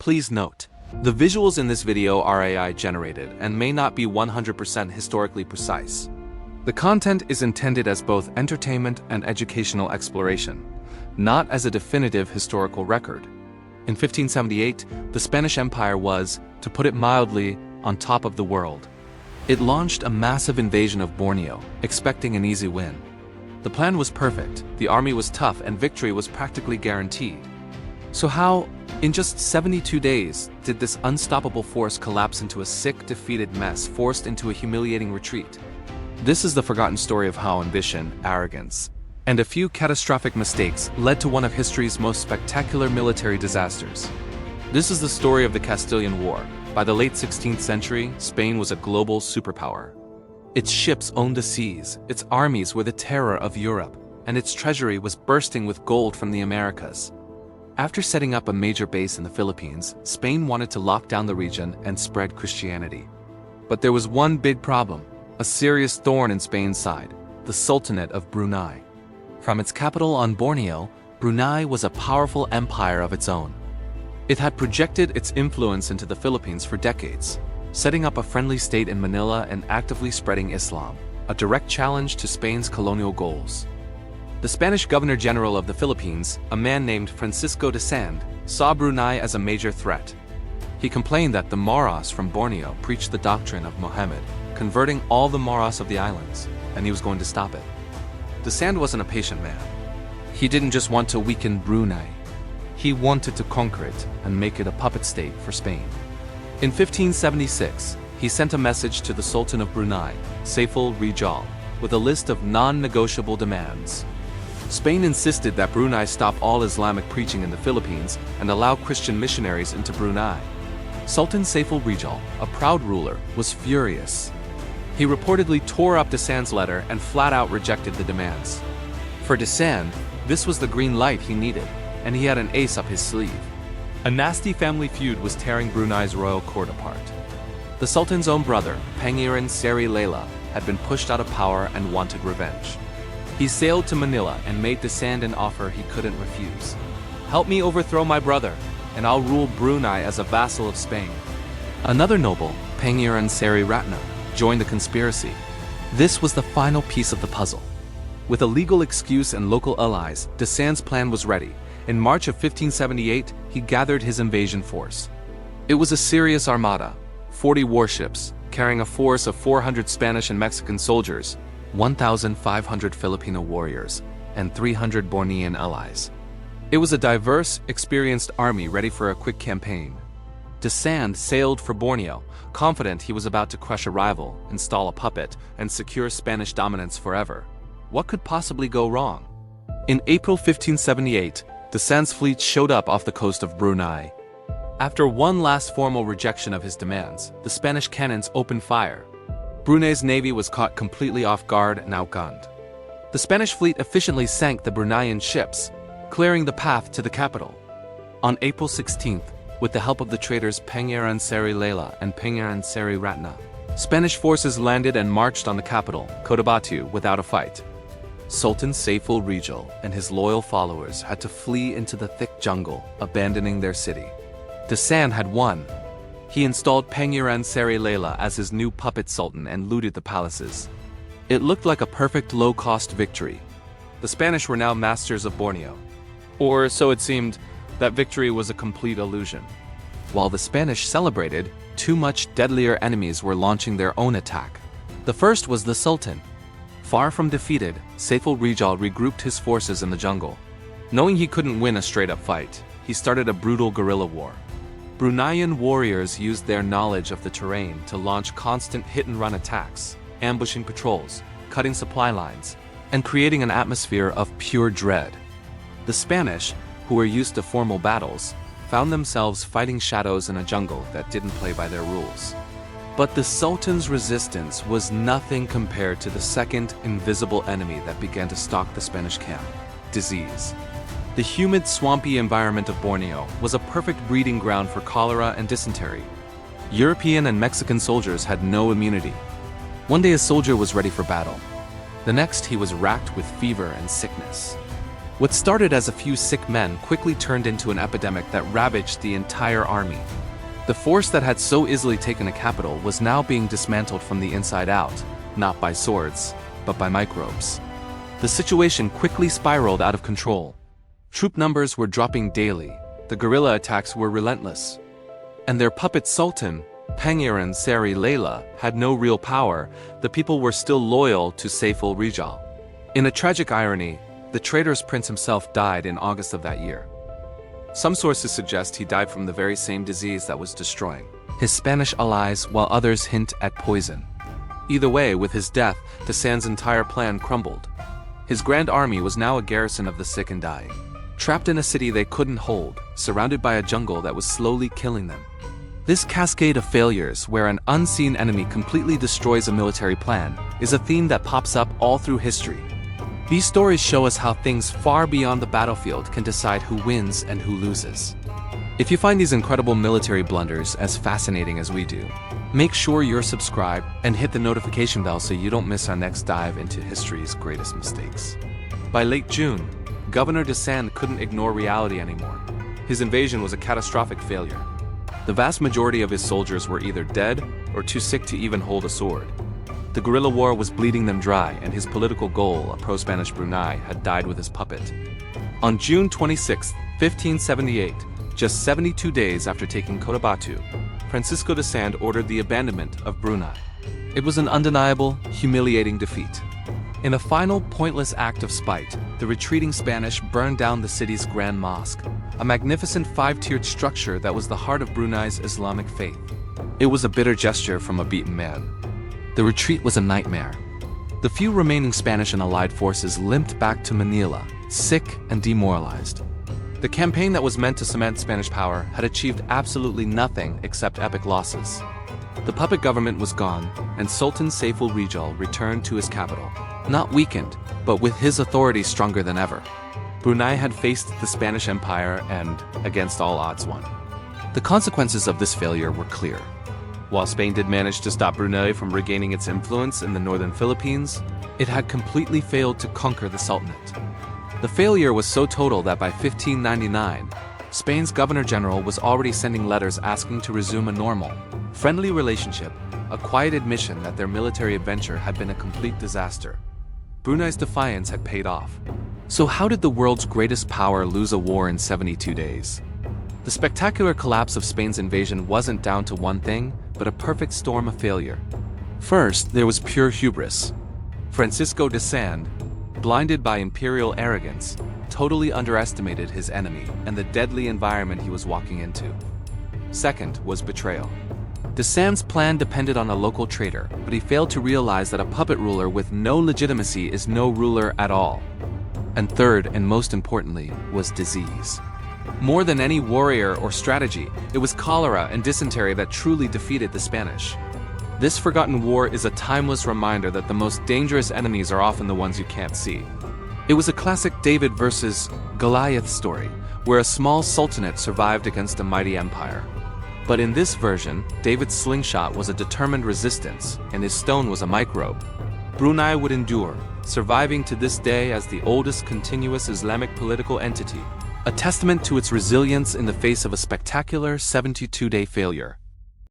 Please note, the visuals in this video are AI generated and may not be 100% historically precise. The content is intended as both entertainment and educational exploration, not as a definitive historical record. In 1578, the Spanish Empire was, to put it mildly, on top of the world. It launched a massive invasion of Borneo, expecting an easy win. The plan was perfect, the army was tough, and victory was practically guaranteed. So how, in just 72 days, did this unstoppable force collapse into a sick, defeated mess forced into a humiliating retreat? This is the forgotten story of how ambition, arrogance, and a few catastrophic mistakes led to one of history's most spectacular military disasters. This is the story of the Castilian War. By the late 16th century, Spain was a global superpower. Its ships owned the seas, its armies were the terror of Europe, and its treasury was bursting with gold from the Americas. After setting up a major base in the Philippines, Spain wanted to lock down the region and spread Christianity. But there was one big problem, a serious thorn in Spain's side, the Sultanate of Brunei. From its capital on Borneo, Brunei was a powerful empire of its own. It had projected its influence into the Philippines for decades, setting up a friendly state in Manila and actively spreading Islam, a direct challenge to Spain's colonial goals. The Spanish Governor-General of the Philippines, a man named Francisco de Sand, saw Brunei as a major threat. He complained that the Moros from Borneo preached the doctrine of Mohammed, converting all the Moros of the islands, and he was going to stop it. De Sand wasn't a patient man. He didn't just want to weaken Brunei. He wanted to conquer it and make it a puppet state for Spain. In 1576, he sent a message to the Sultan of Brunei, Saiful Rijal, with a list of non-negotiable demands. Spain insisted that Brunei stop all Islamic preaching in the Philippines and allow Christian missionaries into Brunei. Sultan Saiful Rijal, a proud ruler, was furious. He reportedly tore up de Sand's letter and flat-out rejected the demands. For de Sand, this was the green light he needed, and he had an ace up his sleeve. A nasty family feud was tearing Brunei's royal court apart. The Sultan's own brother, Pangeran Seri Leila, had been pushed out of power and wanted revenge. He sailed to Manila and made de Sand an offer he couldn't refuse. "Help me overthrow my brother, and I'll rule Brunei as a vassal of Spain." Another noble, Pangeran Seri Ratna, joined the conspiracy. This was the final piece of the puzzle. With a legal excuse and local allies, de Sand's plan was ready. In March of 1578, he gathered his invasion force. It was a serious armada, 40 warships, carrying a force of 400 Spanish and Mexican soldiers, 1,500 Filipino warriors, and 300 Bornean allies. It was a diverse, experienced army ready for a quick campaign. De Sand sailed for Borneo, confident he was about to crush a rival, install a puppet, and secure Spanish dominance forever. What could possibly go wrong? In April 1578, de Sand's fleet showed up off the coast of Brunei. After one last formal rejection of his demands, the Spanish cannons opened fire. Brunei's navy was caught completely off guard and outgunned. The Spanish fleet efficiently sank the Bruneian ships, clearing the path to the capital. On April 16th, with the help of the traders Pangeran Seri Leila and Pangeran Seri Ratna, Spanish forces landed and marched on the capital, Cotabato, without a fight. Sultan Saiful Rijal and his loyal followers had to flee into the thick jungle, abandoning their city. De Sand had won. He installed Pangeran Seri Leila as his new puppet sultan and looted the palaces. It looked like a perfect low-cost victory. The Spanish were now masters of Borneo. Or so it seemed. That victory was a complete illusion. While the Spanish celebrated, two much deadlier enemies were launching their own attack. The first was the Sultan. Far from defeated, Saiful Rijal regrouped his forces in the jungle. Knowing he couldn't win a straight-up fight, he started a brutal guerrilla war. Bruneian warriors used their knowledge of the terrain to launch constant hit-and-run attacks, ambushing patrols, cutting supply lines, and creating an atmosphere of pure dread. The Spanish, who were used to formal battles, found themselves fighting shadows in a jungle that didn't play by their rules. But the Sultan's resistance was nothing compared to the second invisible enemy that began to stalk the Spanish camp: disease. The humid, swampy environment of Borneo was a perfect breeding ground for cholera and dysentery. European and Mexican soldiers had no immunity. One day a soldier was ready for battle. The next he was racked with fever and sickness. What started as a few sick men quickly turned into an epidemic that ravaged the entire army. The force that had so easily taken a capital was now being dismantled from the inside out, not by swords, but by microbes. The situation quickly spiraled out of control. Troop numbers were dropping daily, the guerrilla attacks were relentless. And their puppet sultan, Pangeran Seri Leila, had no real power. The people were still loyal to Saiful Rijal. In a tragic irony, the traitor's prince himself died in August of that year. Some sources suggest he died from the very same disease that was destroying his Spanish allies, while others hint at poison. Either way, with his death, Dusan's entire plan crumbled. His grand army was now a garrison of the sick and dying, trapped in a city they couldn't hold, surrounded by a jungle that was slowly killing them. This cascade of failures, where an unseen enemy completely destroys a military plan, is a theme that pops up all through history. These stories show us how things far beyond the battlefield can decide who wins and who loses. If you find these incredible military blunders as fascinating as we do, make sure you're subscribed and hit the notification bell so you don't miss our next dive into history's greatest mistakes. By late June, Governor Dusan couldn't ignore reality anymore. His invasion was a catastrophic failure. The vast majority of his soldiers were either dead or too sick to even hold a sword. The guerrilla war was bleeding them dry, and his political goal, a pro-Spanish Brunei, had died with his puppet. On June 26, 1578, just 72 days after taking Cotabato, Francisco de Sand ordered the abandonment of Brunei. It was an undeniable, humiliating defeat. In a final, pointless act of spite, the retreating Spanish burned down the city's Grand Mosque, a magnificent five-tiered structure that was the heart of Brunei's Islamic faith. It was a bitter gesture from a beaten man. The retreat was a nightmare. The few remaining Spanish and allied forces limped back to Manila, sick and demoralized. The campaign that was meant to cement Spanish power had achieved absolutely nothing except epic losses. The puppet government was gone, and Sultan Saiful Rijal returned to his capital, not weakened, but with his authority stronger than ever. Brunei had faced the Spanish Empire and, against all odds, won. The consequences of this failure were clear. While Spain did manage to stop Brunei from regaining its influence in the northern Philippines, it had completely failed to conquer the Sultanate. The failure was so total that by 1599, Spain's Governor-General was already sending letters asking to resume a normal, friendly relationship, a quiet admission that their military adventure had been a complete disaster. Brunei's defiance had paid off. So how did the world's greatest power lose a war in 72 days? The spectacular collapse of Spain's invasion wasn't down to one thing, but a perfect storm of failure. First, there was pure hubris. Francisco de Sand, blinded by imperial arrogance, totally underestimated his enemy and the deadly environment he was walking into. Second was betrayal. De Sand's plan depended on a local traitor, but he failed to realize that a puppet ruler with no legitimacy is no ruler at all. And third, and most importantly, was disease. More than any warrior or strategy, it was cholera and dysentery that truly defeated the Spanish. This forgotten war is a timeless reminder that the most dangerous enemies are often the ones you can't see. It was a classic David versus Goliath story, where a small sultanate survived against a mighty empire. But in this version, David's slingshot was a determined resistance, and his stone was a microbe. Brunei would endure, surviving to this day as the oldest continuous Islamic political entity, a testament to its resilience in the face of a spectacular 72-day failure.